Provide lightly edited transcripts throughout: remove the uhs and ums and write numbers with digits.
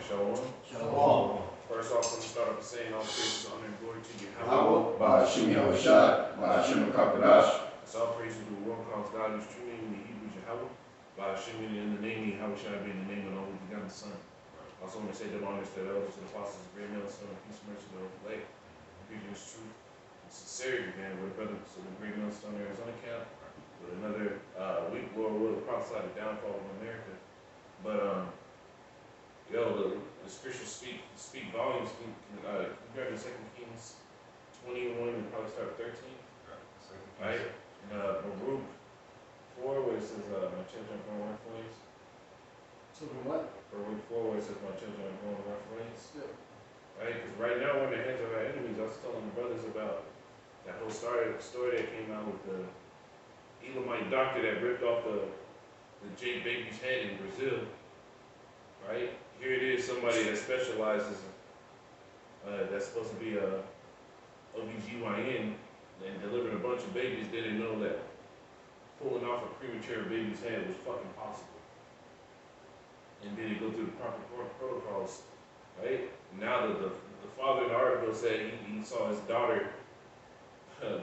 Shalom. Shalom. First off, let me start off saying all praises, honor, and glory to you. Yahweh, Ba'ashim Yahushua, Ba'ashim Kakadash. It's all praises to the one calls God whose true name in the Hebrews Yahweh. Ba'ashim in the name of Yahushua, be in the name of the only begotten Son. Also, want to say that honors to the elders, to the apostles, the great millstone, and peace and mercy to the elect. Preaching this truth and sincerity, man. We're brothers of the great millstone there is on account with another week where we'll prophesy the downfall of America. But the scriptures speak volumes. Can you grab the 2 Kings 21 and probably start 13? Right? And Baruch 4 where it says, my children are going rough ways. Children what? Baruch 4 where it says, my children are going rough ways. Yeah. Right? Because right now we're in the hands of our enemies. I was telling the brothers about that whole story that came out with the Elamite doctor that ripped off the J baby's head in Brazil. Right? Here it is, somebody that specializes, that's supposed to be a OBGYN and delivered a bunch of babies, didn't know that pulling off a premature baby's head was fucking possible. And then they go through the proper protocols, right? Now that the father in the article said he saw his daughter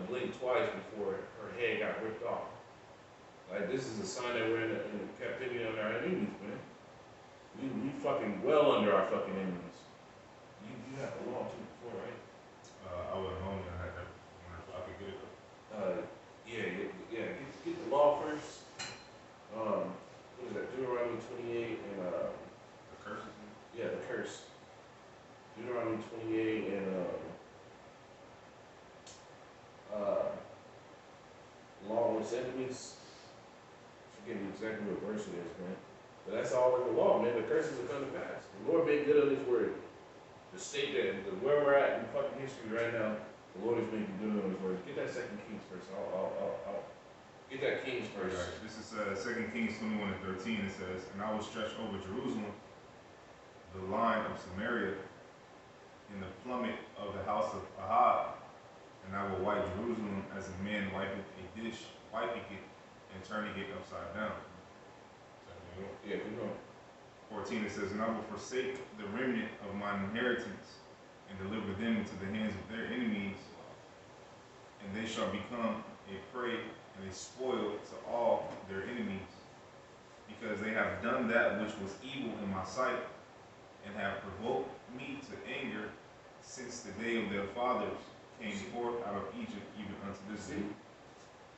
blink twice before her head got ripped off. Like, this is a sign that we're in captivity under our enemies, man. We fucking well under our fucking enemies. You have the law too before, right? I wasn't home and I had to wonder if I could get it. Get the law first. What is that? Deuteronomy 28 and The curses? yeah, the curse. Deuteronomy 28 and law with enemies. I forget exactly what verse it is, man. But that's all in the law, man. The curses are coming to pass. The Lord made good on his word. The state that where we're at in fucking history right now, the Lord is making good on his word. Get that 2 Kings first. I'll get that Kings first. Right. This is 2 Kings 21 and 13. It says, and I will stretch over Jerusalem the line of Samaria in the plummet of the house of Ahab, and I will wipe Jerusalem as a man wipeth a dish, wiping it and turning it upside down. Yeah, keep going. 14, it says, and I will forsake the remnant of mine inheritance and deliver them into the hands of their enemies, and they shall become a prey and a spoil to all their enemies, because they have done that which was evil in my sight, and have provoked me to anger since the day of their fathers came forth out of Egypt even unto this day.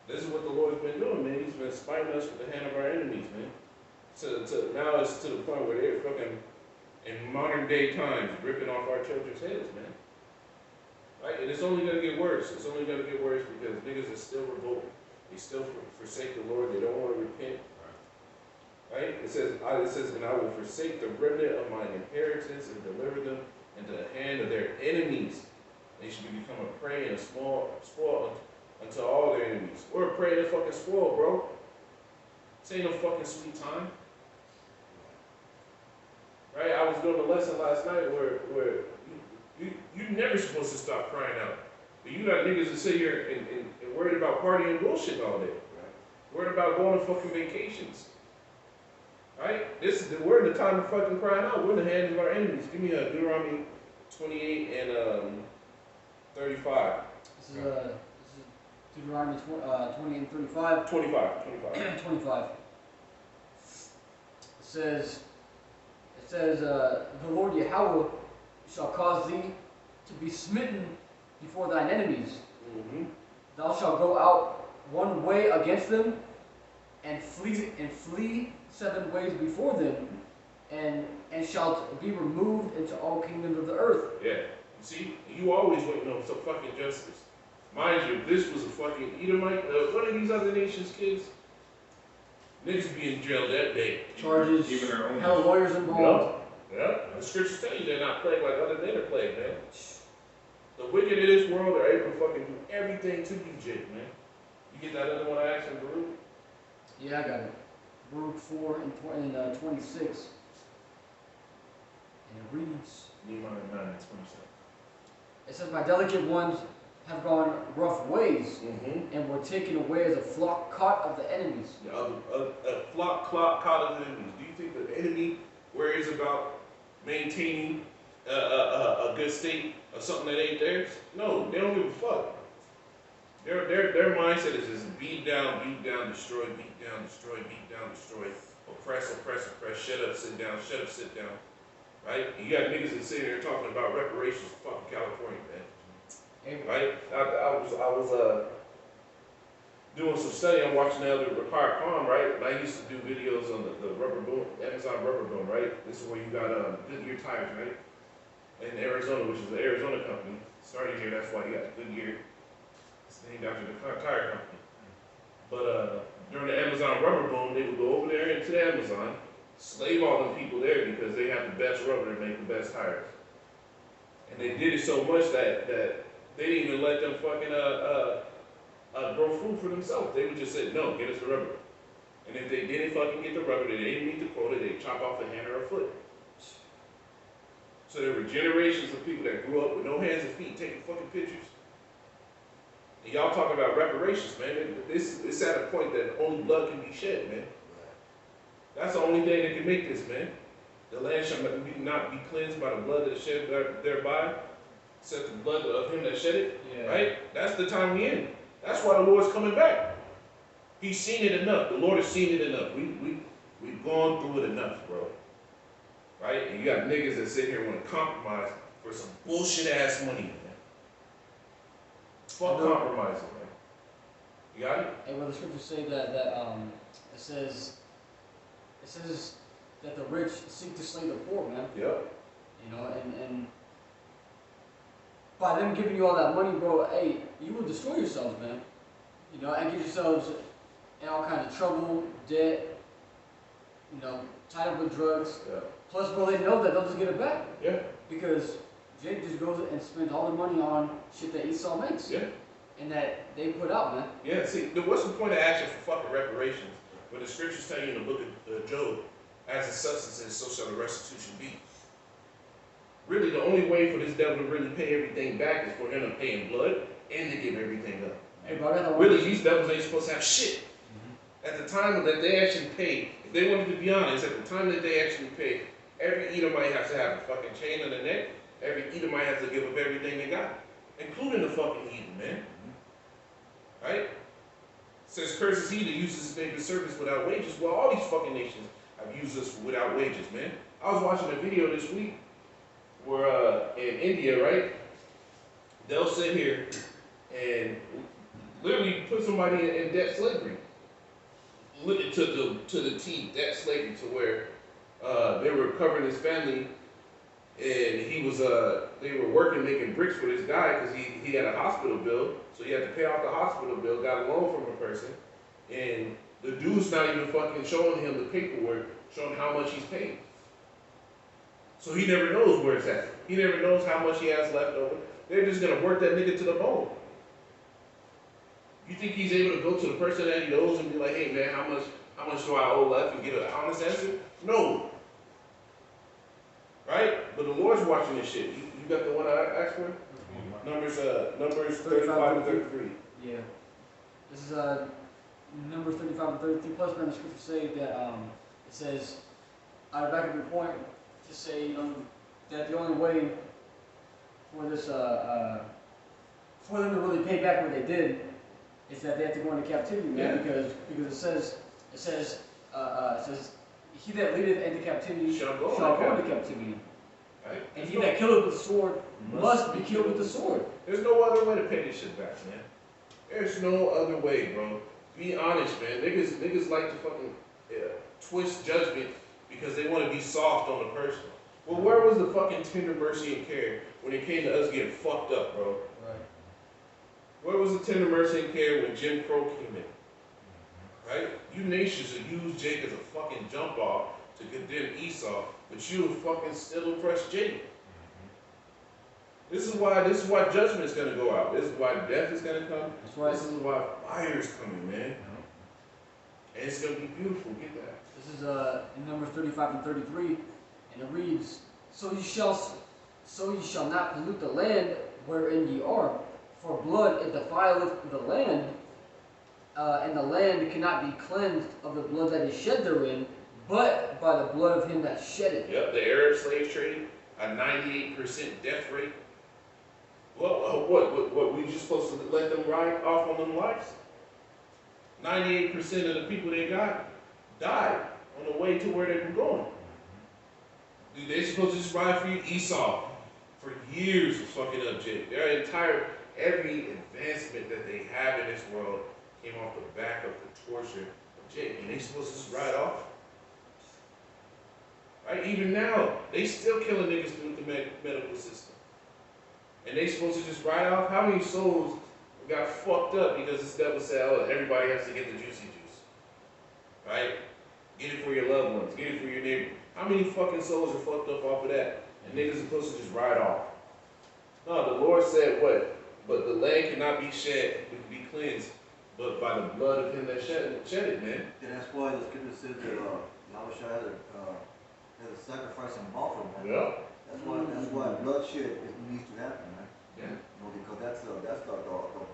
This is what the Lord has been doing, man. He's been spiting us with the hand of our enemies, man. Now it's to the point where they're fucking, in modern day times, ripping off our children's heads, man. Right? And it's only going to get worse. It's only going to get worse because niggas are still revolting. They still forsake the Lord. They don't want to repent. Right? It says, and I will forsake the remnant of mine inheritance and deliver them into the hand of their enemies. They should become a prey and a spoil unto all their enemies. We're a prey and a fucking spoil, bro. This ain't no fucking sweet time. Right? I was doing a lesson last night where you never supposed to stop crying out. But you got niggas that sit here and worried about partying and bullshit all day. Right? Worried about going on fucking vacations. Right? We're in the time of fucking crying out. We're in the hands of our enemies. Give me Deuteronomy 28 and 35. This is Deuteronomy 20 and 35. 25. 25. It says, the Lord Yahweh shall cause thee to be smitten before thine enemies. Mm-hmm. Thou shalt go out one way against them, and flee 7 ways before them, and shalt be removed into all kingdoms of the earth. Yeah. You see, you always waiting on some fucking justice. Mind you, if this was a fucking Edomite, one of these other nations' kids, niggas be in jail that day. Charges, Even their own hell lawyers involved. Yeah. The scriptures tell you they're not plagued like other men are plagued, man. The wicked in this world are able to fucking do everything to you, Jake, man. You get that other one I asked in Baruch? Yeah, I got it. Baruch 4 and 26. And it reads, Nehemiah 9 and 27. it says, my delicate ones have gone rough ways, Mm-hmm. and were taken away as a flock caught of the enemies. Yeah, a flock caught of the enemies. Do you think the enemy worries about maintaining a good state of something that ain't theirs? No, they don't give a fuck. Their mindset is just beat down, destroy, beat down, destroy, oppress, oppress, oppress, shut up, sit down, right? And you got niggas that sitting there talking about reparations for fucking California, man. Right? I was doing some study. I'm watching the other Ricard Palm, right? And I used to do videos on the rubber boom, Amazon rubber boom, right? This is where you got Goodyear tires, right? In Arizona, which is the Arizona company. Started here, that's why you got Goodyear. It's named after the tire company. But during the Amazon rubber boom, they would go over there into the Amazon, slave all the people there because they have the best rubber and make the best tires. And they did it so much that they didn't even let them fucking grow food for themselves. They would just say, no, get us the rubber. And if they didn't fucking get the rubber, they didn't meet the quota, they'd chop off a hand or a foot. So there were generations of people that grew up with no hands and feet taking fucking pictures. And y'all talking about reparations, man. It's at a point that only blood can be shed, man. That's the only thing that can make this, man. The land shall not be cleansed by the blood that is shed thereby, except the blood of him that shed it. Yeah. Right? That's the time we in. That's why the Lord's coming back. He's seen it enough. The Lord has seen it enough. We've gone through it enough, bro. Right? And you got niggas that sit here and want to compromise for some bullshit ass money, man. Fuck compromising, man. You got it? And when the scriptures say that it says that the rich seek to slay the poor, man. Yep. You know, and by them giving you all that money, bro, hey, you will destroy yourselves, man. You know, and get yourselves in all kinds of trouble, debt, you know, tied up with drugs. Yeah. Plus, bro, they know that they'll just get it back. Yeah. Because Jake just goes and spends all the money on shit that Esau makes. Yeah. And that they put out, man. Yeah, see, what's the point of action for fucking reparations? When the scriptures tell you in the book of Job, as the substance is, so shall the restitution be. Really, the only way for this devil to really pay everything back is for him to pay in blood and to give everything up. Hey, bro, really, these devils ain't supposed to have shit. At the time that they actually pay, if they wanted to be honest, at the time that they actually pay, every Edomite has to have a fucking chain on the neck. Every Edomite has to give up everything they got, including the fucking Edom, man. Right? It says, curses he that uses his neighbor's service without wages. Well, all these fucking nations have used us without wages, man. I was watching a video this week where in India, right, they'll sit here and literally put somebody in debt slavery. To the T, debt slavery, to where they were covering his family, and he was they were working making bricks for this guy because he had a hospital bill, so he had to pay off the hospital bill, got a loan from a person, and the dude's not even fucking showing him the paperwork showing how much he's paid. So he never knows where it's at. He never knows how much he has left over. They're just gonna work that nigga to the bone. You think he's able to go to the person that he knows and be like, hey man, how much do I owe left, and get an honest answer? No. Right? But the Lord's watching this shit. You got the one I asked for? Numbers 35 and 33. Yeah. This is Numbers 35 and 33. Plus, man, the scriptures say that it says, out of back of your point, to say, you know, that the only way for this for them to really pay back what they did is that they have to go into captivity, man. Yeah. Because it says he that leadeth into captivity shall go into captivity. Right? And he that killeth with the sword must be killed with the sword. There's no other way to pay this shit back, man. There's no other way, bro. Be honest, man. Niggas like to fucking twist judgment because they want to be soft on the person. Well, where was the fucking tender mercy and care when it came to us getting fucked up, bro? Right. Where was the tender mercy and care when Jim Crow came in? Right? You nations have used Jake as a fucking jump off to condemn Esau, but you fucking still oppress Jake. This is why judgment is gonna go out. This is why death is gonna come. That's right. This is why fire is coming, man. And it's gonna be beautiful. Get that. This is in Numbers 35 and 33, and it reads, So ye shall not pollute the land wherein ye are, for blood it defileth the land, and the land cannot be cleansed of the blood that is shed therein, but by the blood of him that shed it. Yep, the Arab slave trade, a 98% death rate. What? We just supposed to let them ride off on them lives? 98% of the people they got died on the way to where they were going. Dude, they supposed to just ride for you. Esau, for years, was fucking up Jake. Every advancement that they have in this world came off the back of the torture of Jake. And they supposed to just ride off? Right? Even now, they still killing niggas through the medical system. And they supposed to just ride off? How many souls got fucked up because this devil said, oh, everybody has to get the juicy juice? Right? Get it for your loved ones. Get it for your neighbor. How many fucking souls are fucked up off of that? And niggas are supposed to just ride off. No, the Lord said what? But the land cannot be shed, it can be cleansed, but by the blood of him that shed it, man. And that's why the scripture says that Yahweh had a sacrifice and offering, man. Yeah. That's why bloodshed needs to happen, man. Yeah. You know, because that's the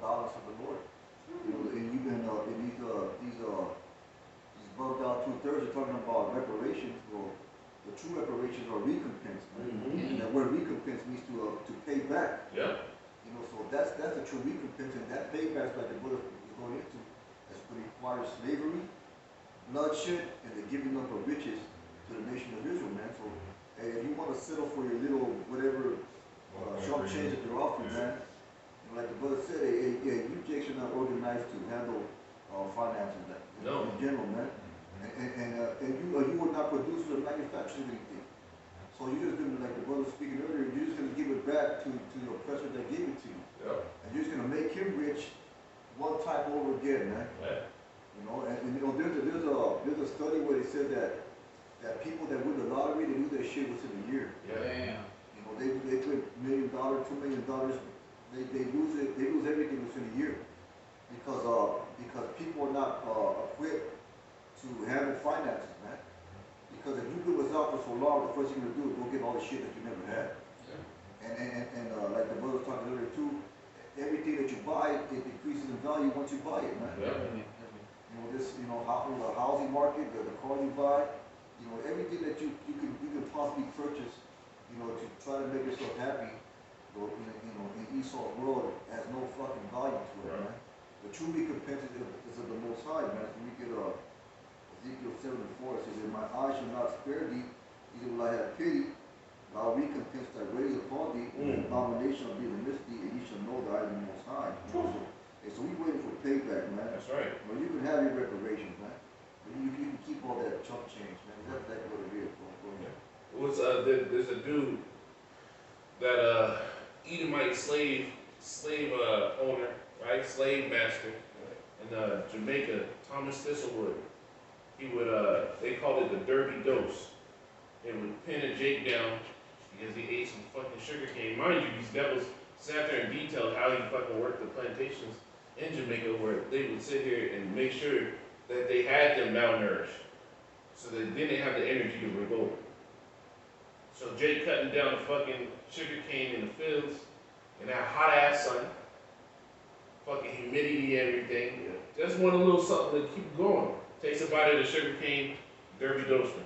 balance of the Lord. You know, and even in these bugged out 2/3 are talking about reparations. Well, the true reparations are recompense, man. And that word recompense means to pay back. Yeah. You know, so that's the true recompense, and that payback, like the brother is going into, that's going to require slavery, bloodshed, and the giving up of riches to the nation of Israel, man. So, hey, if you want to settle for your little whatever short change that they're offering, man, you know, like the brother said, you Jakes are not organized to handle finances, like, No. in general, man. And you would not produce or manufacture anything. So you're just going to, like the brother speaking earlier, you're just going to give it back to the oppressor that gave it to you. Yeah. And you're just going to make him rich one time over again, man. Yeah. You know, and you know, there's a study where they said that people that win the lottery, they do their shit within a year. Yeah. You know, they put $1 million, $2 million, they lose everything within a year. Because people are not equipped to handle finances, man. Because if you've been without for so long, the first thing you're gonna do is go get all the shit that you never had. Yeah. And like the brother was talking earlier too, everything that you buy, it decreases in value once you buy it, man. Yeah. You know, the housing market, the car you buy, you know, everything that you can possibly purchase, you know, to try to make yourself happy, you know, in Esau's world has no fucking value to it, man. The true recompense is of the Most High, man. When we get Ezekiel 7:4, it says, "And my eyes shall not spare thee, neither will I have pity, but I'll recompense thy ways upon thee, and abomination will be in the midst of thee, and ye shall know that I am the Most High." You know, so we waiting for payback, man. That's right. Well, you can have your reparations, man. But you can keep all that chump change, man. That's exactly what it is. There's a dude that Edomite slave owner, right? Slave master in Jamaica, Thomas Thistlewood. He would they called it the Derby Dose. They would pin a Jake down because he ate some fucking sugar cane. Mind you, these devils sat there and detailed how he fucking worked the plantations in Jamaica, where they would sit here and make sure that they had them malnourished, so that then they have the energy to revolt. So Jake cutting down the fucking sugar cane in the fields in that hot ass sun, fucking humidity and everything. Just want a little something to keep going. Takes a bite of the sugar cane, Derby Doster.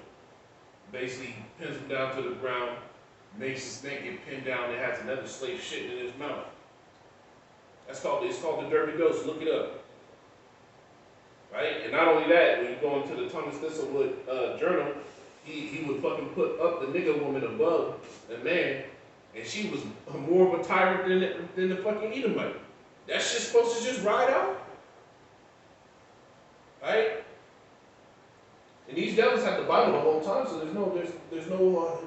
Basically pins him down to the ground, makes his neck get pinned down, and has another slave shitting in his mouth. It's called the Derby Dose. Look it up. Right? And not only that, when you go into the Thomas Thistlewood journal, he would fucking put up the nigga woman above the man, and she was more of a tyrant than the fucking Edomite. That shit's supposed to just ride out. Right? And these devils have the Bible the whole time, so there's no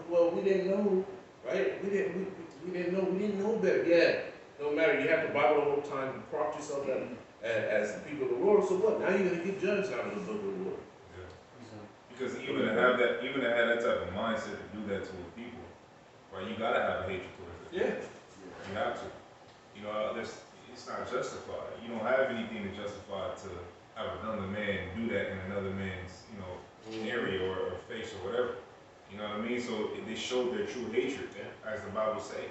well, we didn't know, right? We didn't know better. Yeah, no matter. You have the Bible the whole time. You prop yourself up as the people of the Lord. So what? Now you're gonna get judged out of the book of the Lord. Yeah. Because even to have that type of mindset to do that to a people, right? You gotta have a hatred towards it. Yeah. You have to. You know, it's not justified. You don't have anything to justify to have another man do that in another man's, you know, area or face or whatever. You know what I mean? So they showed their true hatred, as the Bible say.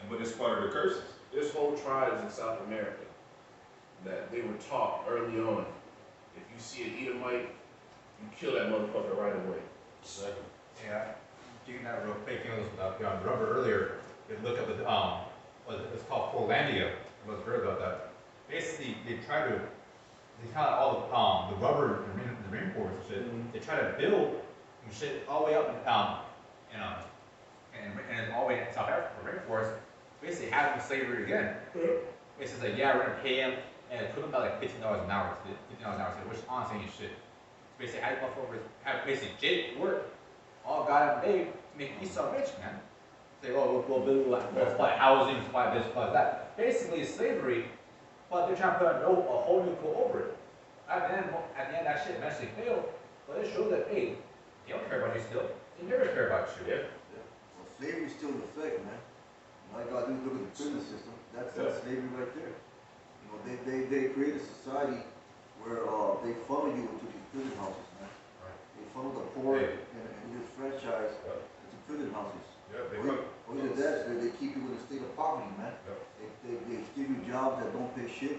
But it's part of the curses. There's whole tribes in South America that they were taught early on, if you see an Edomite, you kill that motherfucker right away. Second. Yeah, doing that real quick, you know, on rubber earlier, you look at the, it's called Polandia, I was heard about that. Basically, they kind of all the rubber, the rainforest and shit, they try to build shit all the way up, and all the way in South Africa, rainforest, basically having slavery again. It's just like, yeah, we're gonna pay them, and put them about like $15 an hour, which honestly ain't shit. Basically, had motherfuckers, have basically Jake work all goddamn day to make Esau rich, man. Say, oh, we'll build like supply housing, supply this, supply that. Basically, it's slavery, but they're trying to put a whole new coat over it. At the end, that shit eventually failed, but it shows that, hey, they don't care about you still. They never care about you. Yeah. Well, slavery's still in effect, man. All you gotta do is look at the prison system. That's slavery right there. You know, they create a society where they funnel you into these prison houses, man. Right. They funnel the poor in this franchise into prison houses. Yeah, they Or either that, they keep you in a state of poverty, man. They give you jobs that don't pay shit.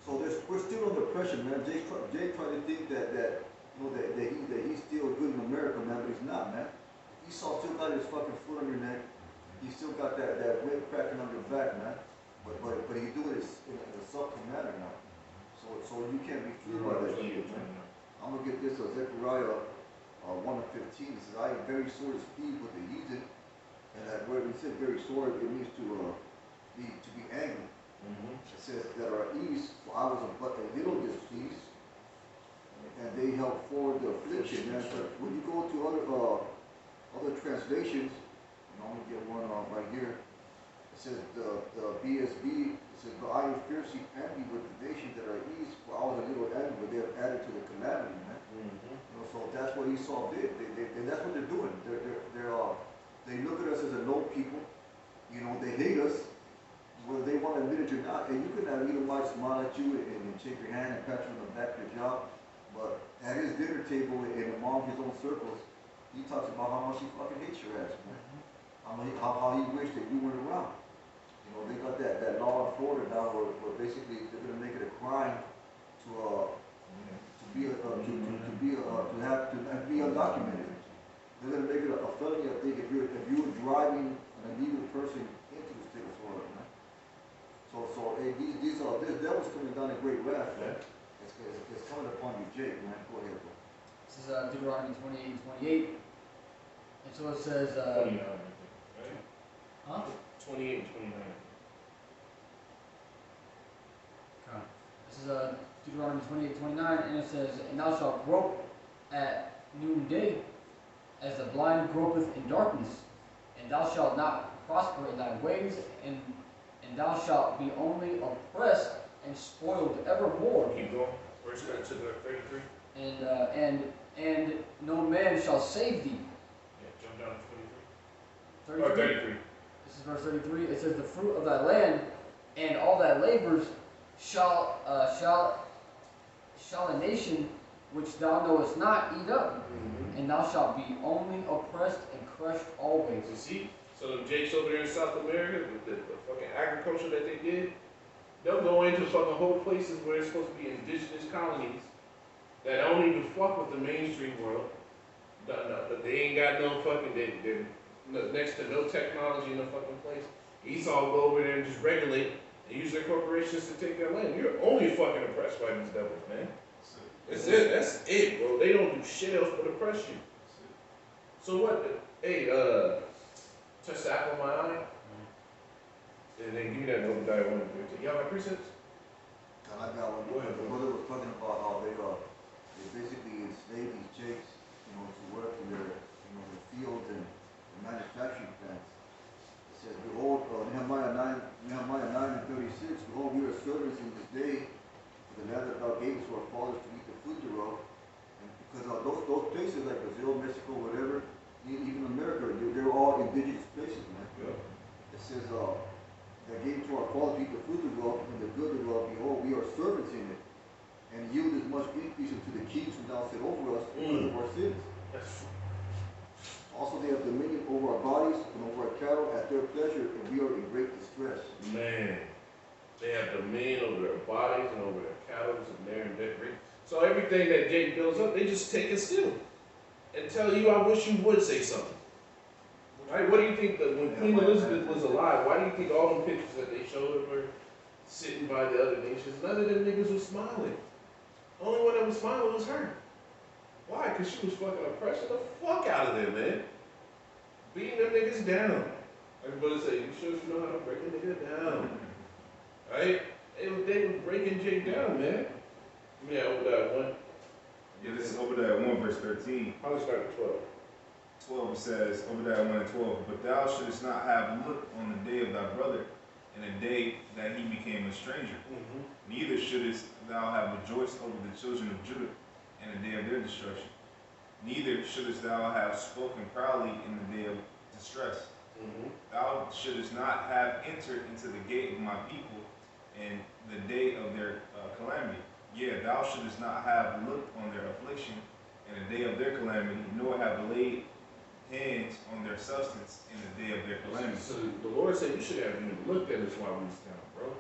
So we're still under pressure, man. Jay tried to think that you know that he's still good in America, man, but he's not, man. Esau still got his fucking foot on your neck. He still got that whip cracking on your back, man. But he's doing it in a subtle manner now. So you can't be fooled by that shit, man. I'm gonna get this Zechariah 1:15. It says, "I am very sore to speak with the heathen," and that word we said very sore, it means to be angry. It says that our ease, for I was but a little displeased, and they held forward the affliction. Man, so when you go to other translations, and I'm gonna get one right here. It says the BSB. It says, "But I am fiercely angry with the nations that are east, for I was a little angry, but they have added to the calamity, man." You know, so that's what Esau did. That's what they're doing. They look at us as a low people. You know, they hate us, whether they want to admit it or not. And you can have either might smile at you and shake your hand and pat you on the back of your job, but at his dinner table and among his own circles, he talks about how much he fucking hates your ass, man. How he wished that you weren't around. You know, they got that law in Florida now where basically they're gonna make it a crime to be undocumented. They're gonna make it a felony, I think, if you're driving an illegal person into the state of Florida, man. So hey, this devil's coming down in great wrath, man. It's coming upon you, Jake, man. Go ahead, bro. This is Deuteronomy 28 and 28. And so it says, 29, I think, right? huh? 28 and 29. Okay. This is Deuteronomy 28, 29, and it says, "And thou shalt grope at noonday, as the blind gropeth in darkness, and thou shalt not prosper in thy ways, and thou shalt be only oppressed and spoiled evermore. Keep going. Where's that to the 33? And no man shall save thee." Yeah, jump down to 33. 33. This is verse 33. It says, "The fruit of thy land and all thy labors shall a nation which thou knowest not eat up, and thou shalt be only oppressed and crushed always." You see? So them Jakes over there in South America, the fucking agriculture that they did, they'll go into fucking whole places where it's supposed to be indigenous colonies that don't even fuck with the mainstream world. No, they ain't got no fucking, they're next to no technology in the fucking place. Esau go over there and just regulate and use their corporations to take their land. You're only fucking oppressed by these devils, man. That's it. That's it, bro. They don't do shit else but oppress you. So what? Hey, touch the apple of my eye. And then give me that Obadiah 1 and 13. Y'all got precepts? And I got one. Go ahead, The bro. brother was talking about how they basically enslaved these Jakes, you know, to work in their fields and manufacturing plants. It says, "Behold, Nehemiah 9 and 36, behold, we are servants in this day for the land that thou gavest to our fathers to eat the fruit thereof." And because those places like Brazil, Mexico, whatever, even America, they're all indigenous places, man. Yeah. It says, "that gave to our fathers to eat the fruit thereof and the good thereof, behold, we are servants in it, and yield as much increase unto the kings who thou set over us because of our sins. Also they have dominion over our bodies and over our cattle at their pleasure, and we are in great distress." Man, they have dominion over their bodies and over their cattle, and they're in debt. So everything that Jake builds up, they just take and steal. and tell you, I wish you would say something. Right? What do you think that when Queen Elizabeth was alive, why do you think all them pictures that they showed of her sitting by the other nations, none of them niggas was smiling. The only one that was smiling was her. Why? Because she was fucking oppressing the fuck out of them, man. Beating them niggas down. Everybody say, you sure you know how to break a nigga down? Right? They was breaking Jake down, man. Yeah, over that one. Yeah, this is Obadiah 1 verse 13. Probably start at 12. 12 it says, Obadiah 1 and 12, but thou shouldest not have looked on the day of thy brother, in the day that he became a stranger. Neither shouldest thou have rejoiced over the children of Judah in the day of their destruction. Neither shouldest thou have spoken proudly in the day of distress. Thou shouldest not have entered into the gate of my people in the day of their calamity. Yeah, thou shouldest not have looked on their affliction in the day of their calamity, nor have laid hands on their substance in the day of their calamity. So the Lord said you should have even looked at us while we was down, bro.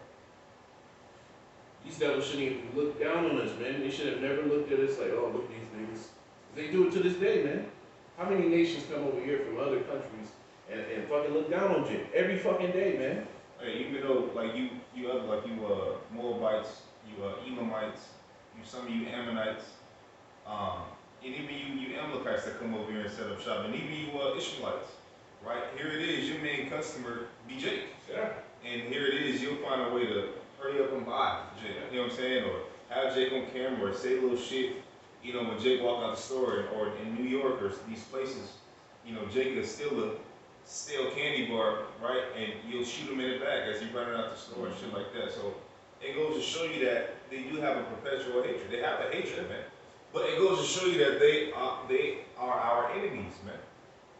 These devils shouldn't even look down on us, man. They should have never looked at us like, oh, look these niggas. They do it to this day, man. How many nations come over here from other countries and fucking look down on Jake every fucking day, man? Hey, even though like you Moabites, you Elamites, some of you Ammonites, and even you Amalekites that come over here and set up shop, and even you Ishmaelites, right? Here it is, your main customer be Jake. Yeah. And here it is, you'll find a way to hurry up and buy Jake, you know what I'm saying? Or have Jake on camera or say a little shit, you know, when Jake walk out the store, or in New York or these places, you know, Jake is still a stale candy bar, right? And you'll shoot him in the back as he running out the store and shit like that. So it goes to show you that they do have a perpetual hatred. They have a hatred, man. But it goes to show you that they are our enemies, man.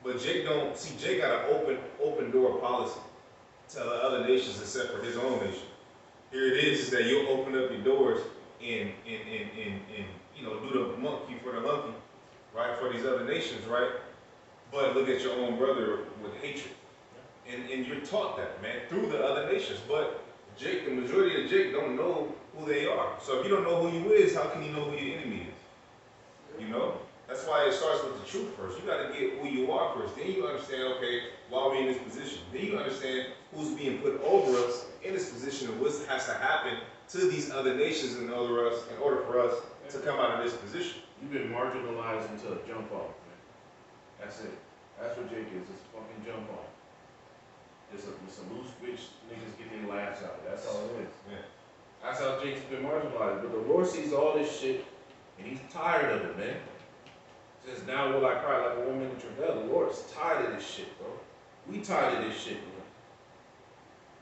But Jake don't see. Jake got an open door policy to the other nations except for his own nation. Here it is that you'll open up your doors and you know, do the monkey for the monkey, right, for these other nations, right? But look at your own brother with hatred. And you're taught that, man, through the other nations. But Jake, the majority of Jake don't know who they are. So if you don't know who you is, how can you know who your enemy is? You know? That's why it starts with the truth first. You got to get who you are first. Then you understand, okay, why are we in this position? Then you understand who's being put over us in this position and what has to happen to these other nations in order for us to come out of this position. You've been marginalized until a jump off, man. That's it. That's what Jake is. It's a fucking jump off. It's some loose bitch niggas getting their laughs out. That's all it is. Yeah. That's how Jake's been marginalized. But the Lord sees all this shit, and he's tired of it, man. Says, now will I cry like a woman in travail. The Lord's tired of this shit, bro. We tired of this shit, man.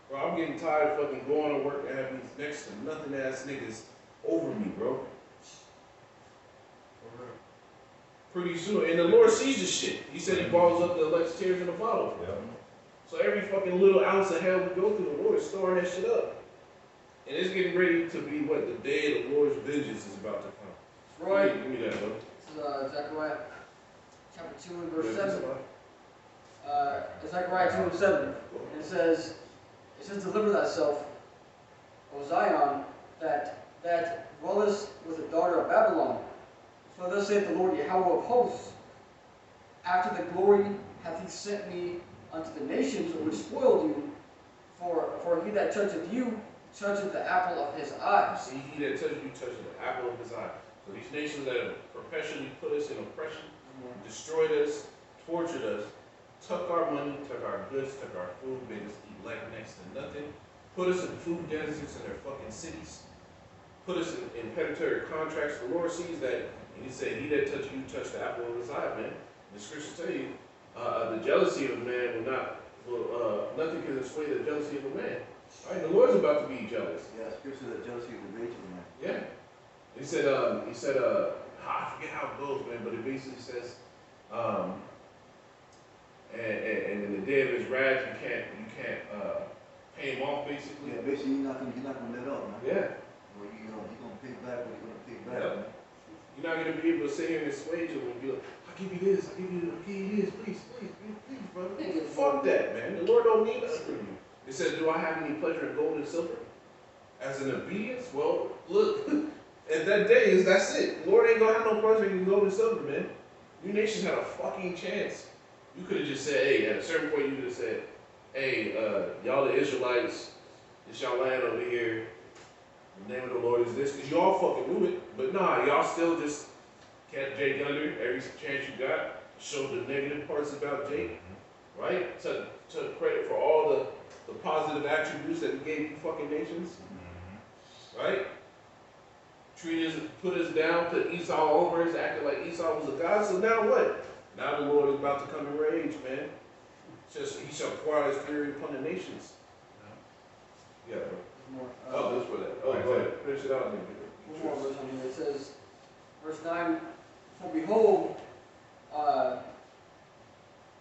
Bro, I'm getting tired of fucking going to work and having these next to nothing ass niggas over me, bro. Pretty soon, and the Lord sees this shit. He said he balls up the elect's tears in the bottle. Yeah. So every fucking little ounce of hell we go through, the Lord is storing that shit up. And it's getting ready to be what the day of the Lord's vengeance is about to come. Right. Give me that, bro. This is Zechariah chapter 2 and verse 7. Zechariah 2 and 7. And it says, deliver thyself, O Zion, that dwellest with the daughter of Babylon. For thus saith the Lord Yahweh of hosts, after the glory hath he sent me unto the nations which spoiled you, for he that toucheth you toucheth the apple of his eye. See, he that touches you touches the apple of his eye. So these nations that have perpetually put us in oppression, destroyed us, tortured us, took our money, took our goods, took our food, made us eat like next to nothing, put us in food deserts in their fucking cities, put us in predatory contracts. The Lord sees that, and he said, he that touches you touch the apple of his eye, man. The scriptures tell you, the jealousy of a man nothing can assuage the jealousy of a man. All right, the Lord's about to be jealous. Yeah, scripture that jealousy is the rage of man. Yeah. He said, I forget how it goes, man, but it basically says, and in the day of his wrath, you can't pay him off, basically. Yeah, basically you're not gonna let up, man. Yeah. Or you're gonna pay back what you're gonna pay back, Yep. man. You're not gonna be able to sit here and assuage him and be like, I'll give you this, I'll give you this, please, brother. Fuck that, man. The Lord don't need nothing from you. It says, do I have any pleasure in gold and silver? As an obedience? Well, look, at that day, that's it. The Lord ain't gonna have no pleasure in gold and silver, man. You nations had a fucking chance. You could have just said, hey, at a certain point, you could have said, hey, y'all the Israelites, it's y'all land over here. The name of the Lord is this, because y'all fucking knew it. But nah, y'all still just kept Jake under every chance you got. Showed the negative parts about Jake, right? Took credit for all the positive attributes that we gave you fucking nations, right? Treated us, put us down, put Esau over us, acted like Esau was a god. So now what? Now the Lord is about to come in rage, man. Just he shall pour out his fury upon the nations. Yeah, bro. More, Oh, that's for that. Oh, go ahead. Finish it out, nigga. one more verse on here. It says, verse 9, for behold,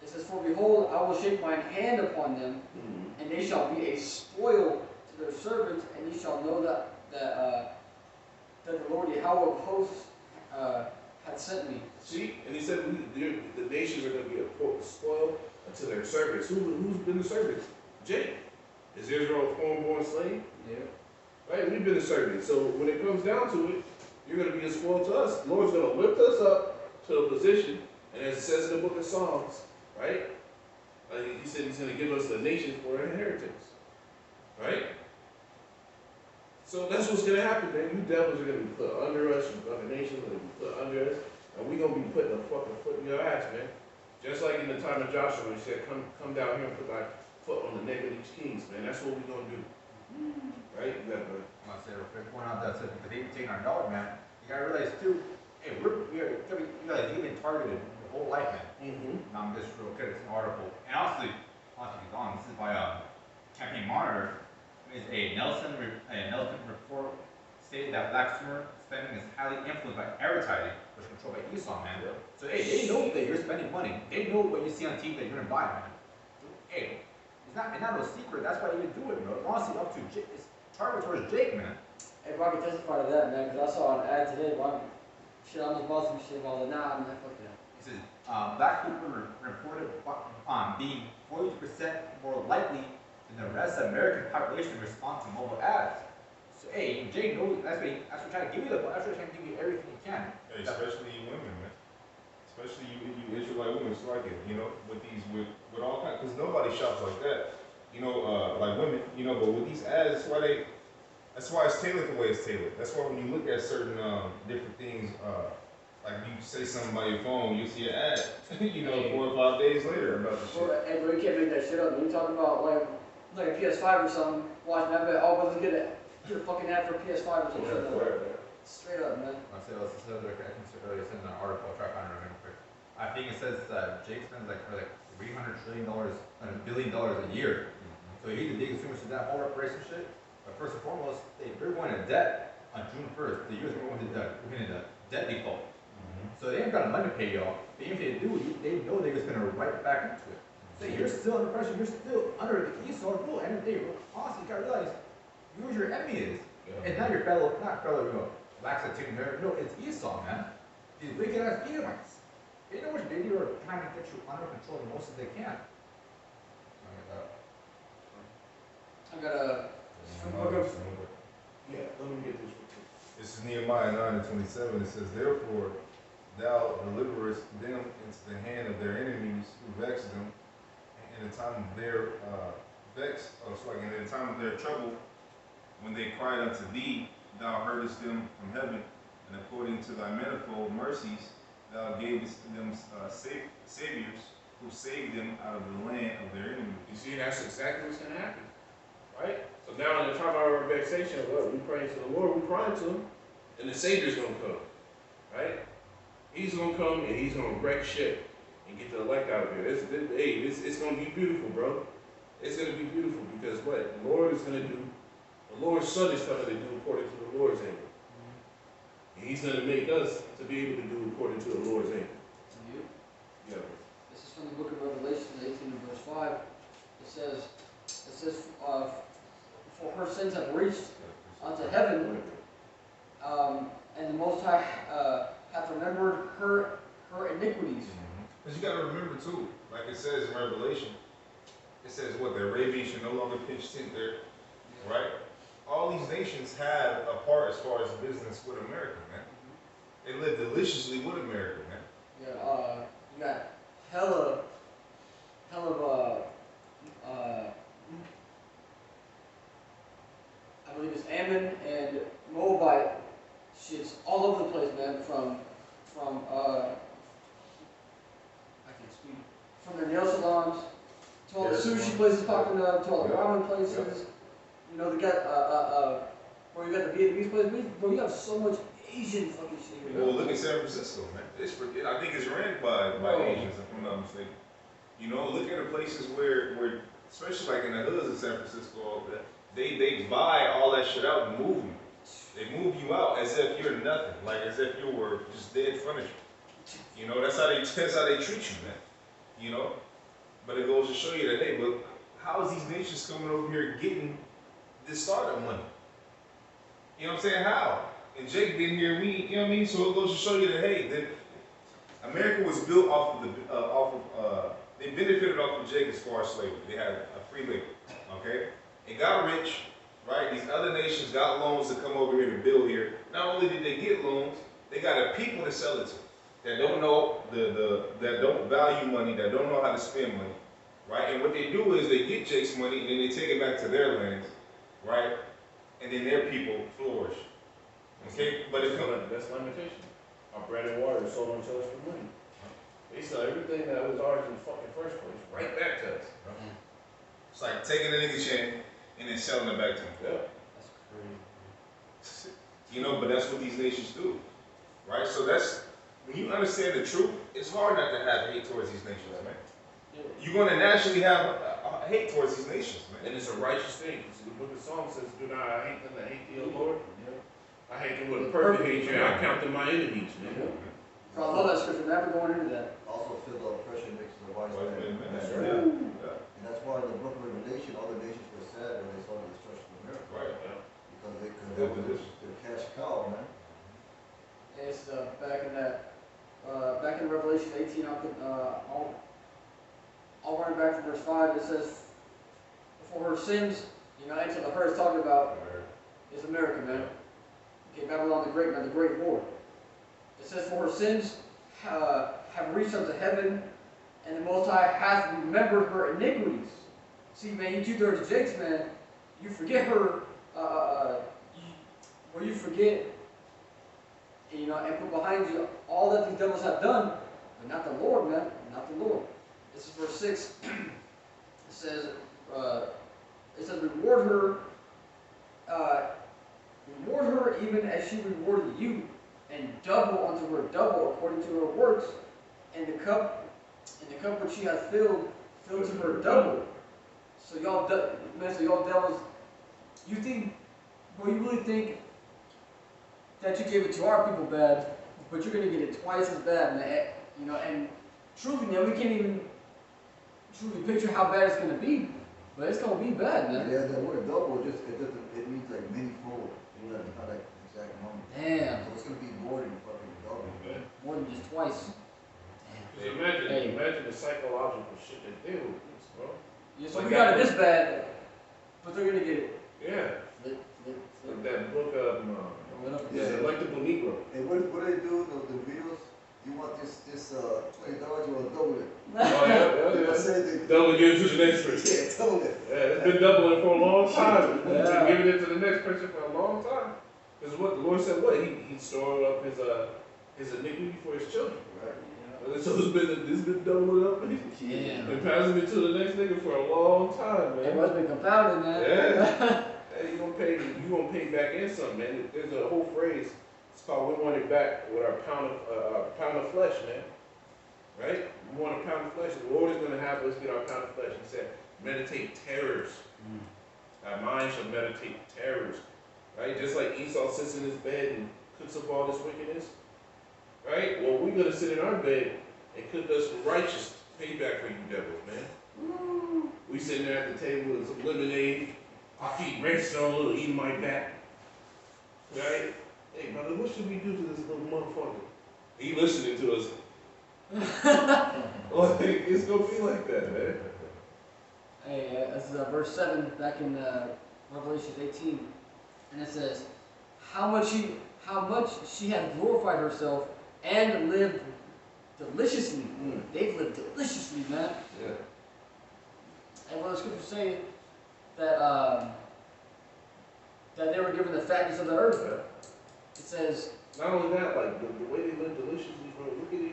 it says, for behold, I will shake mine hand upon them, and they shall be a spoil to their servants, and ye shall know that the Lord Yahweh of hosts hath sent me. See, and he said the nations are going to be a spoil to their servants. Who's been the servants? Jake. Is Israel a foreign-born slave? Yeah. Right? We've been the servants. So when it comes down to it, you're going to be a spoil to us. The Lord's going to lift us up to a position, and as it says in the book of Psalms, right? He said he's going to give us the nations for our inheritance. Right? So that's what's going to happen, man. You devils are going to be put under us. You other nations are going to be put under us. And we're going to be putting a fucking foot in your ass, man. Just like in the time of Joshua, he said, come down here and put thy foot on the neck of these kings, man. That's what we're going to do. Right? You got to I'm gonna say real quick, point out that the they taking our dollar, man. You gotta realize too, hey, we realize you've been targeted your whole life, man. Now I'm just real quick, it's an article, and honestly, gone. This is by Campaign Monitor. Is a Nelson report stated that black consumer spending is highly influenced by advertising, which is controlled by Esau, man. Yeah. So hey, they know that you're spending money. They know what you see on TV that you're gonna buy, man. Hey, it's not no secret. That's why you do it, bro. Honestly, up to Jake, it's targeted towards Jake, man. Hey, bro, I can testify to that, man, because I saw an ad today, bro. Shit, I almost bought some shit, but I was like, nah, I'm not fucking that. It says black people reported being 40% more likely than the rest of the American population to respond to mobile ads. So hey, Jake knows that's what trying to give you that's what trying to give you everything he can. Hey, especially you women, man. Especially you Israelite women, it's like it, with all kinds, because nobody shops like that, like women, but with these ads, that's why it's tailored the way it's tailored. That's why when you look at certain different things, like you say something by your phone, you see an ad, 4 or 5 days later about the shit. Hey, bro, you can't make that shit up. When you talking about like a PS5 or something, watching that, oh, let's get a fucking ad for PS5 or some shit. Straight up, man. I said earlier, in an article, I'll try to find it real quick. I think it says that Jake spends like $300 billion a year. So he's the biggest consumer to that whole reparation shit. But first and foremost, they're going to debt on June 1st. The U.S. going into debt default. So they ain't got money to pay y'all. But even if they do, they know they're just going to right back into it. So you're still under pressure. You're still under the Esau rule. End of the day, honestly, you gotta realize who your enemy is. Yeah. It's not your not fellow, blacks that take America. No, it's Esau, man. These wicked ass Edomites. They know what they do are trying to get you under control the most as they can. I got a Yeah, let me get this real quick. This is Nehemiah 9:27. It says, therefore, thou deliverest them into the hand of their enemies who vex them, and in the time of their in the time of their trouble, when they cried unto thee, thou heardest them from heaven, and according to thy manifold mercies, thou gavest them saviors who saved them out of the land of their enemies. You see, that's exactly what's going to happen. Right? So now in the time of our vexation, we praying to the Lord, we crying to him, and the Savior's going to come. Right? He's going to come and he's going to wreck shit and get the elect out of here. It's going to be beautiful, bro. It's going to be beautiful because what? The Lord is going to do, the Lord's Son is coming to do according to the Lord's aim. And he's going to make us to be able to do according to the Lord's aim. Yeah. This is from the book of Revelation, 18 and verse 5. It says, for her sins have reached unto heaven, and the Most High hath remembered her iniquities. Because you got to remember too, like it says in Revelation, it says what, the Arabians should no longer pitch tent there, right? All these nations have a part as far as business with America, man. They live deliciously with America, man. You got hella of I believe it's Ammon and Moabite shits all over the place, man. From I can't speak. From their nail salons to all the sushi places popping up, to all the ramen places. You know, they got where you got the Vietnamese places. Bro, you have so much Asian fucking shit here. Well, look at San Francisco, man. I think it's ran by Asians, if I'm not mistaken. You know, look at the places where especially like in the hoods of San Francisco, all that, they buy all that shit out and move you. They move you out as if you're nothing, like as if you were just dead furniture. You know, that's how they treat you, man. You know, but it goes to show you that, hey, but how is these nations coming over here getting this startup money? You know what I'm saying? How? And Jake been here, you know what I mean? So it goes to show you that, hey, that America was built off of they benefited off of Jake as far as slavery. They had a free labor, okay? It got rich, right? These other nations got loans to come over here to build here. Not only did they get loans, they got a people to sell it to that don't know that don't value money, that don't know how to spend money, right? And what they do is they get Jake's money and then they take it back to their lands, right? And then their people flourish. Okay, but it's that's limitation. Our bread and water is sold on to us for money. They sell everything that was ours in the fucking first place right back to us. It's like taking a nigga chain and then selling it back to him. Yeah. That's crazy. You know, but that's what these nations do, right? So that's when you understand the truth. It's hard not to have hate towards these nations, man. Yeah. You're going to naturally have hate towards these nations, man. And it's a righteous thing. See, the book of Psalms says, do not hate them that hate thee, O Lord. I hate them with a perfect hatred. I count them my enemies, man. Bro, I love that scripture. Never going into that. Also feel the oppression makes the wise Wise man. man, That's yeah. right. Yeah. And that's why in the book of Revelation, all the nations were sad when they saw the destruction of America. Right. Because they could Good help position. their cash cow, man. It's back in Revelation 18. I'll run back to verse 5. It says, "For her sins," you know, and so the her is talking about is America, man. Okay, Babylon the Great, man, the great war. It says, "For her sins have reached unto heaven, and the Most High hath remembered her iniquities." See, man, you do dirty Jakes, man. You forget her, you forget, you know, and put behind you all that these devils have done, but not the Lord, man, not the Lord. This is verse 6. It says, reward her even as she rewarded you, and double unto her double according to her works, and the cup which she hath filled to her double. So y'all devils, you think, well, you really think that you gave it to our people bad, but you're gonna get it twice as bad, man. You know, and truly, man, we can't even truly picture how bad it's gonna be, but it's gonna be bad, man. Yeah, that word double it means like many-fold. You know, not like exact number. Damn, So it's gonna be more than fucking double. more than just twice. Because imagine the psychological shit they deal with this, bro. Yeah, so Like we got that it this bad, but they're gonna get it. Yeah. Flip. Like that book of Yeah. Selectable Negro. And what do they do? The videos? You want this $20? You want to double it? Oh, yeah. Say they- Double give it to the next person. Yeah, double it. Yeah, it's been doubling for a long time. It's Yeah. been giving it to the next person for a long time. Because what the Lord said, what? He stored up his iniquity for his children. Right. So it's been doubling up and Yeah. passing it to the next nigga for a long time, man. Everyone's been compounding, man. Yeah. Hey, you gonna pay back in something, man. There's a whole phrase. It's called "We want it back" with our pound of flesh, man. Right? We want a pound of flesh. The Lord is gonna have us get our pound of flesh. He said, "Meditate terrors. Thy mind shall meditate terrors." Right? Just like Esau sits in his bed and cooks up all this wickedness. Right? Well, we're gonna sit in our bed and cook us righteous payback for you devils, man. We sitting there at the table with some lemonade. I feed Redstone, little eating my back. Right? Hey, brother, what should we do to this little motherfucker? He listening to us. Like, it's gonna be like that, man. Hey, this is verse 7 back in Revelation 18, and it says, how much she had glorified herself and lived deliciously. They've lived deliciously, man. Yeah. And what the scriptures say that that they were given the fatness of the earth. Yeah. It says, Not only that, like the way they live deliciously, bro. Look at these.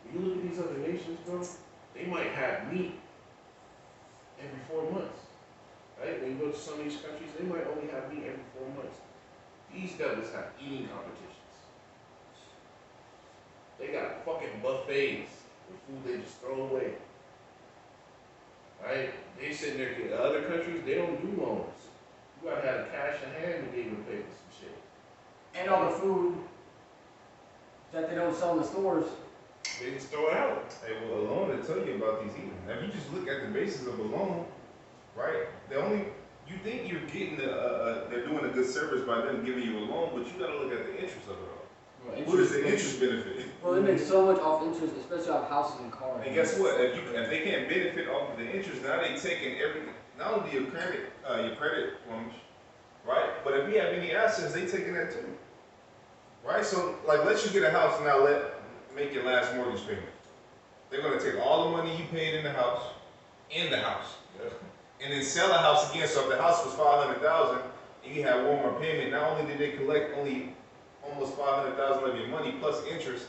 When you look at these other nations, bro, they might have meat every 4 months. Right? When you go to some of these countries, they might only have meat every 4 months. These devils have eating competitions. They got fucking buffets with food they just throw away. Right? They sitting there. Other countries, they don't do loans. You gotta have cash in hand to be able to pay for some shit. and all the food that they don't sell in the stores. They just throw it out. Hey, well, a loan will tell you about these eating. Now, if you just look at the basis of a loan, right? You think you're getting they're doing a good service by them giving you a loan, but you gotta look at the interest of it all. Well, Who does the interest benefit? Well, they make so much off interest, especially off houses and cars. And guess what? If they can't benefit off of the interest, now they taking everything. Not only your credit plumage, right? But if you have any assets, they taking that too, right? So, like, let you get a house now. Make your last mortgage payment. They're gonna take all the money you paid in the house, Yeah. and then sell the house again. So if the house was $500,000 and you had one more payment, not only did they collect only almost $500,000 of your money plus interest,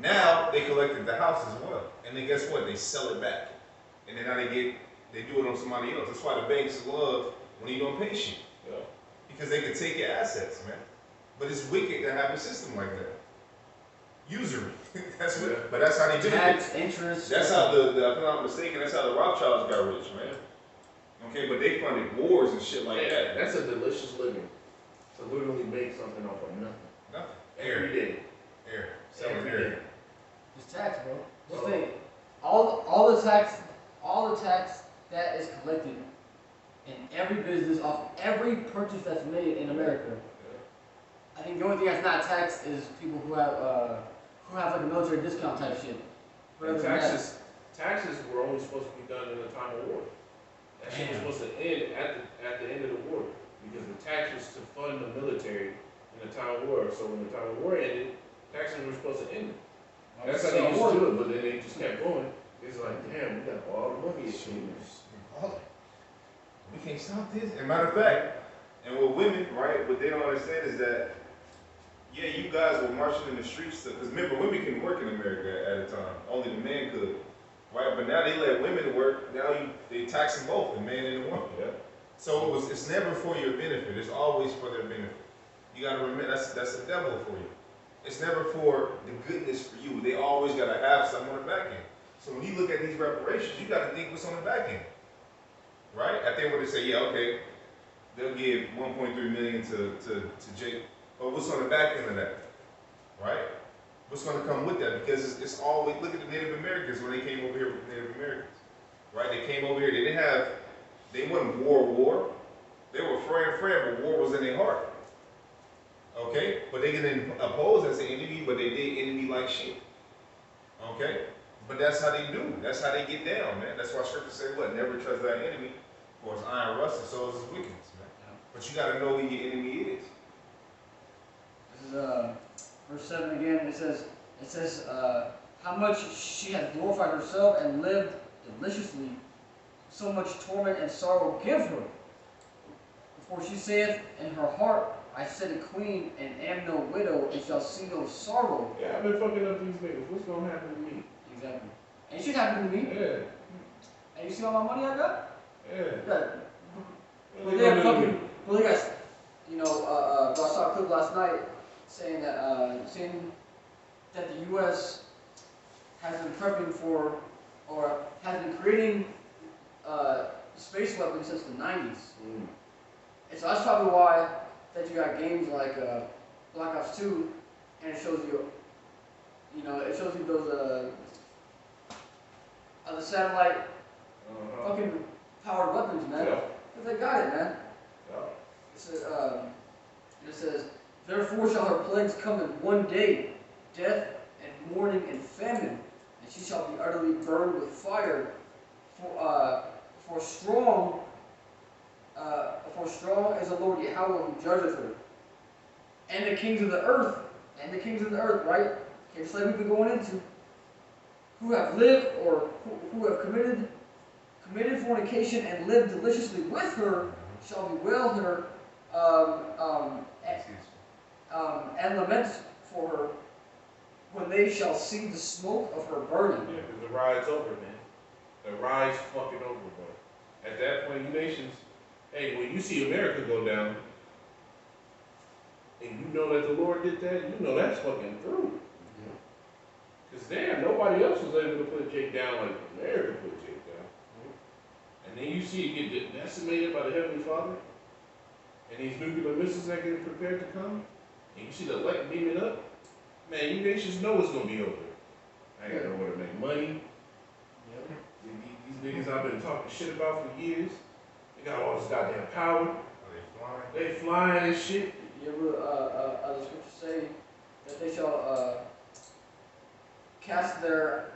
now they collected the house as well. And then guess what? They sell it back, and then now they do it on somebody else. That's why the banks love when you don't pay shit, Yeah. because they can take your assets, man. But it's wicked to have a system like that. Usury. But that's how they do it. Tax, interest. That's how if I'm not mistaken, that's how the Rothschilds got rich, man. Okay, but they funded wars and shit like that. That's a delicious living. To literally make something off of nothing. Nothing. Every day. Air. Selling Every air. day. It's tax, bro. Just Oh. think, all the tax that is collected in every business off every purchase that's made in America. I think the only thing that's not taxed is people who have like a military discount type shit. But And other than that- taxes were only supposed to be done in the time of war. That shit was supposed to end at the end of the war. Because the tax was to fund the military in the time of war. So when the time of war ended, taxes were supposed to end. That's how they used to do it, but then they just kept going. It's like, damn, we got all the money issues. We can't stop this. And matter of fact, and with women, right, what they don't understand is that, yeah, you guys were marching in the streets, because remember, women can work in America at a time. Only the man could, right? But now they let women work. Now they tax them both, the man and the woman. Yeah. So it's never for your benefit. It's always for their benefit. You gotta remember, that's the devil for you. It's never for the goodness for you. They always gotta have something on the back end. So when you look at these reparations, you gotta think what's on the back end, right? I think when they say, yeah, okay, they'll give 1.3 million to Jake, but what's on the back end of that, right? What's gonna come with that? Because it's always, look at the Native Americans when they came over here with the Native Americans, right? They came over here, they wasn't war. They were friend, but war was in their heart. Okay? But they didn't oppose as an enemy, but they did enemy like shit. Okay? But that's how they do. That's how they get down, man. That's why scripture say what? Never trust thy enemy, for it's iron rusted, so is his wickedness, man. But you gotta know who your enemy is. This is verse 7 again. It says how much she hath glorified herself and lived deliciously, so much torment and sorrow give her. For she saith in her heart, I sit a queen and am no widow and shall see no sorrow. Yeah, I've been fucking up these niggas. What's gonna happen to me? Exactly. And shit happened to me. Yeah. And you see all my money I got? Yeah. Yeah. What But they they gonna have do to me? fucking, well, they got, I saw a clip last night saying that the U.S. has been prepping for, or has been creating space weapons since the 90s. Mm. And so that's probably why that you got games like Black Ops 2, and it shows you, it shows you those, the satellite fucking powered weapons, man. Yeah. But they got it, man. Yeah. It says, therefore shall her plagues come in one day, death and mourning and famine, and she shall be utterly burned with fire. For strong is the Lord Yahweh who judgeth her. And the kings of the earth, right? Okay, just like we've been going into. who have lived or who have committed fornication and lived deliciously with her shall bewail her and lament for her when they shall see the smoke of her burning. Yeah, because the ride's over, man. The ride's fucking over, bro. At that point, you nations, hey, when you see America go down, and you know that the Lord did that, you know that's fucking through. Because damn, nobody else was able to put Jake down like America put Jake down. And then you see it get decimated by the Heavenly Father, and these nuclear missiles that get prepared to come, and you see the light beaming up, man, you nations know it's gonna be over. I ain't got nowhere to make money. These niggas I've been talking shit about for years, they got all this goddamn power. They flying and shit. You ever, the scriptures say that they shall cast their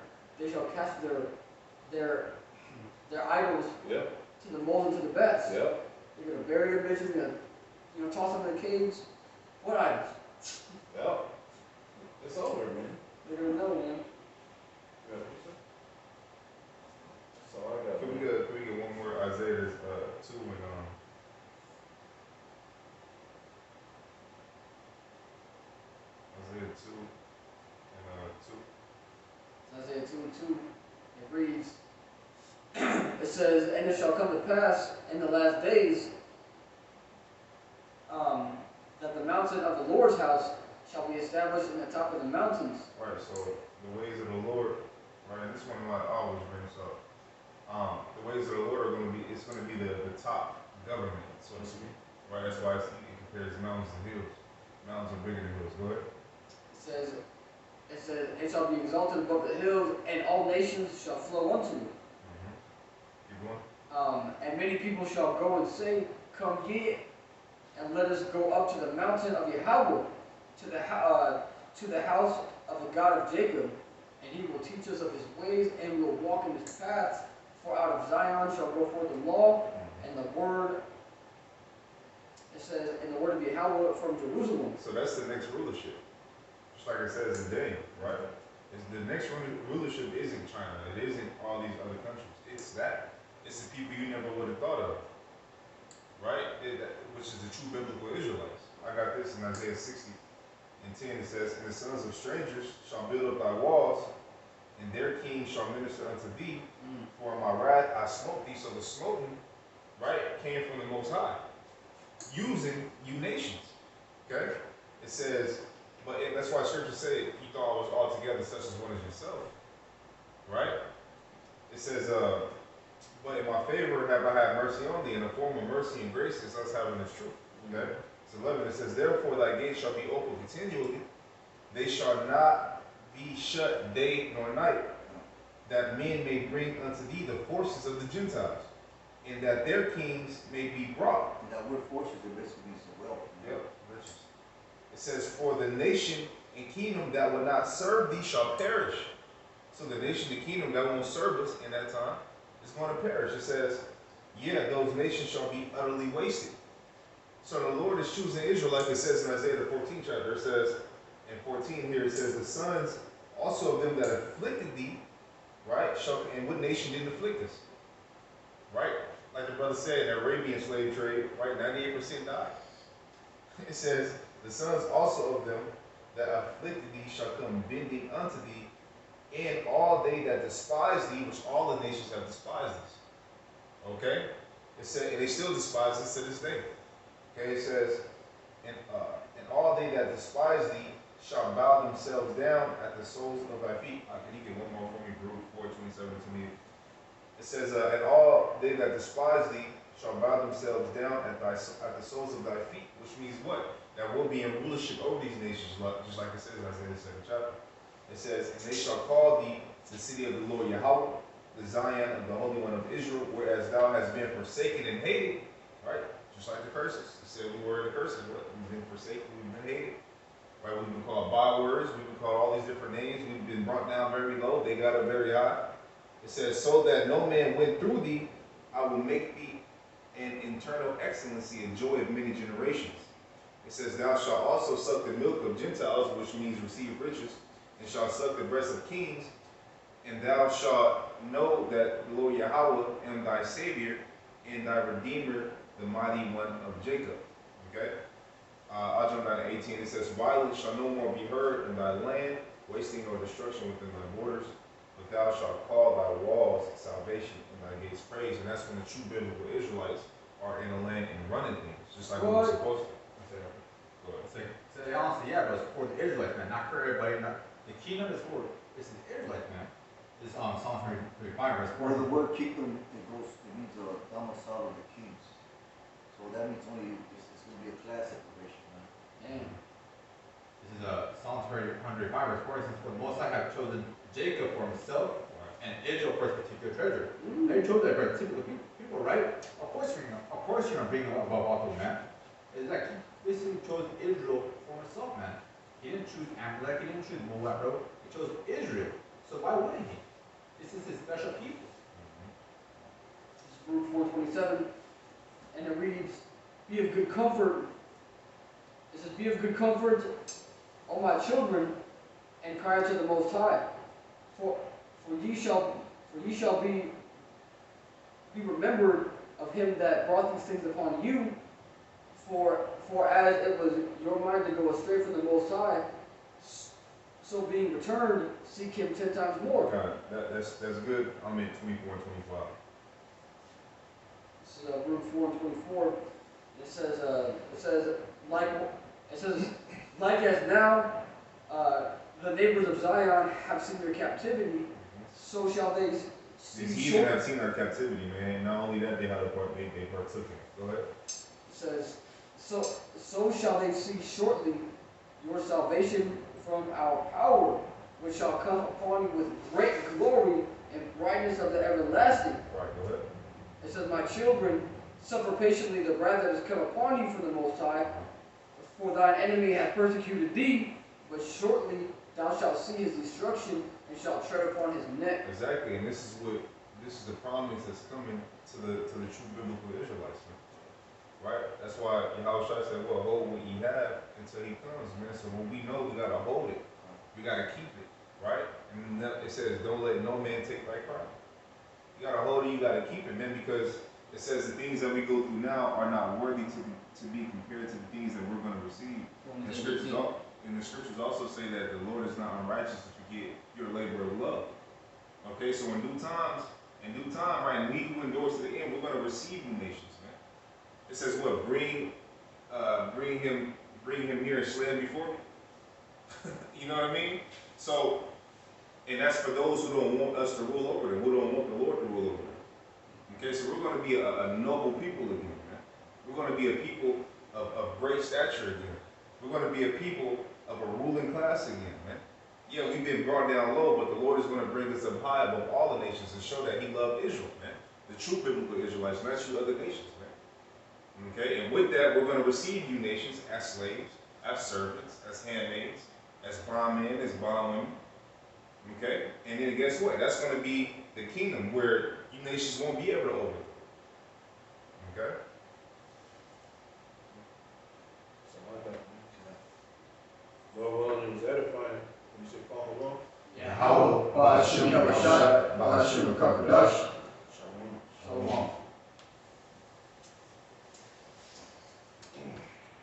idols Yep, to the mold and to the best. yep, They're gonna bury your bitches, they're gonna toss them in the caves. What idols? yep. It's over, man. They're gonna know, man. Yeah, that's all I got. Can we get one more Isaiah 2 and Isaiah 2 and 2. Isaiah 2:2, it reads, it says, and it shall come to pass in the last days that the mountain of the Lord's house shall be established in the top of the mountains. Right, so the ways of the Lord, right, and this one I always bring this up. The ways of the Lord are going to be, it's going to be the top government, so to speak. Right, that's why it compares mountains and hills. Mountains are bigger than hills. Go ahead. It says, it shall be exalted above the hills, and all nations shall flow unto it. Keep going. And many people shall go and say, come ye, and let us go up to the mountain of Yahweh, to the house of the God of Jacob, and he will teach us of his ways, and we will walk in his paths. For out of Zion shall go forth the law, and the word, it says, and the word of Yahweh from Jerusalem. So that's the next rulership. Just like it says in Daniel, right? The next rulership isn't China. It isn't all these other countries. It's that. It's the people you never would have thought of. Right? Which is the true biblical Israelites. I got this in Isaiah 60 and 10. It says, and the sons of strangers shall build up thy walls, and their kings shall minister unto thee. For in my wrath I smote thee. So the smoting, right, came from the Most High, using you nations. Okay? It says, that's why scripture say you thought it was all together such as one as yourself. Right? It says, but in my favor have I had mercy on thee, in the form of mercy and grace is us having this truth. Okay? It's 11. It says, therefore thy gates shall be open continually, they shall not be shut day nor night, that men may bring unto thee the forces of the Gentiles, and that their kings may be brought. And that word forces, it basically means the wealth. Yep, riches. It says, for the nation and kingdom that will not serve thee shall perish. So the nation and kingdom that won't serve us in that time is going to perish. It says, yeah, those nations shall be utterly wasted. So the Lord is choosing Israel, like it says in Isaiah the 14th chapter. It says, in 14 here, it says, the sons also of them that afflicted thee, right, and what nation didn't afflict us? Right? Like the brother said, in the Arabian slave trade, right, 98% died. It says, the sons also of them that afflicted thee shall come bending unto thee, and all they that despise thee, which all the nations have despised us. Okay? It said, and they still despise us to this day. Okay, it says, and all they that despise thee shall bow themselves down at the soles of thy feet. Can you get one more for me, Brew 4:27-28? It says, and all they that despise thee shall bow themselves down at the soles of thy feet, which means what? That we'll be in rulership over these nations, just like it says in Isaiah the 2nd chapter. It says, and they shall call thee the city of the Lord Yahweh, the Zion of the Holy One of Israel, whereas thou hast been forsaken and hated, right? Just like the curses. It said we were the curses. What? We've been forsaken, we've been hated. Right? We've been called bywords, we've been called all these different names, we've been brought down very low, they got up very high. It says, so that no man went through thee, I will make thee an internal excellency and joy of many generations. It says, thou shalt also suck the milk of Gentiles, which means receive riches, and shalt suck the breast of kings, And thou shalt know that the Lord Yahweh am thy Savior and thy Redeemer, the mighty one of Jacob. Okay? I'll jump down to 18. It says, violence shall no more be heard in thy land, wasting or destruction within thy borders. But thou shalt call thy walls salvation and thy gates praise. And that's when the true biblical Israelites are in the land and running things, just like we were supposed to. Go ahead. So honestly, yeah, but it's for the Israelites, man, not for everybody. Not, the kingdom is for it's the Israelites, man. It's Psalm 35, verse 4. Where the word kingdom, it means a domicile of the kings. So that means only it's going to be a class separation, man. Damn. This is Psalm 135, verse 4. It says, for the Most High have chosen Jacob for himself and Israel for his particular treasure. They chose that for particular people, right? Of course you're gonna bring them above all, man. It's like he basically chose Israel for himself, man. He didn't choose Amalek, he didn't choose Moab, bro. He chose Israel. So why wouldn't he? This is his special people. This is Luke 4:27, and it reads, "Be of good comfort." It says, "Be of good comfort, O my children, and cry unto the Most High, for ye shall be remembered of him that brought these things upon you. For as it was your mind to go astray from the Most High, so being returned, seek him 10 times more." God, that's good. I'm in 24 and 25. This is Luke 4:24. It says like as now the neighbors of Zion have seen their captivity, so shall they see. These heathen have seen our captivity, man. And not only that, they partook in it. Go ahead. It says, so shall they see shortly your salvation from our power, which shall come upon you with great glory and brightness of the everlasting. All right, go ahead. It says, my children, suffer patiently the wrath that has come upon you from the Most High, for thine enemy hath persecuted thee, but shortly thou shalt see his destruction and shalt tread upon his neck. Exactly, and this is the promise that's coming to the true biblical Israelites, man. Right? That's why Yahushua said, well, hold what ye have until he comes, man. So when we know we gotta hold it, we gotta keep it, right? And it says, don't let no man take thy crown. You gotta hold it, you gotta keep it, man, because it says the things that we go through now are not worthy to be compared to the things that we're gonna receive. And the scriptures also say that the Lord is not unrighteous to forget your labor of love. Okay, so in due time, right, and we who endures to the end, we're gonna receive new nations, man. It says what? Bring him here and slay him before me. You know what I mean? So, and that's for those who don't want us to rule over them, who don't want the Lord to rule over them. Okay, so we're going to be a noble people again, man. We're going to be a people of great stature again. We're going to be a people of a ruling class again, man. Yeah, we've been brought down low, but the Lord is going to bring us up high above all the nations and show that he loved Israel, man. The true biblical Israelites, not true other nations, man. Okay, and with that, we're going to receive you nations as slaves, as servants, as handmaids, as bondmen, as bondwomen. Okay, and then guess what? That's going to be the kingdom where you nations won't be able to overthrow. Okay? Something like that. Well, it was edifying. You said Paul alone? Yeah. How? Ba'ashim Kabashat, Ba'ashim Kabadash,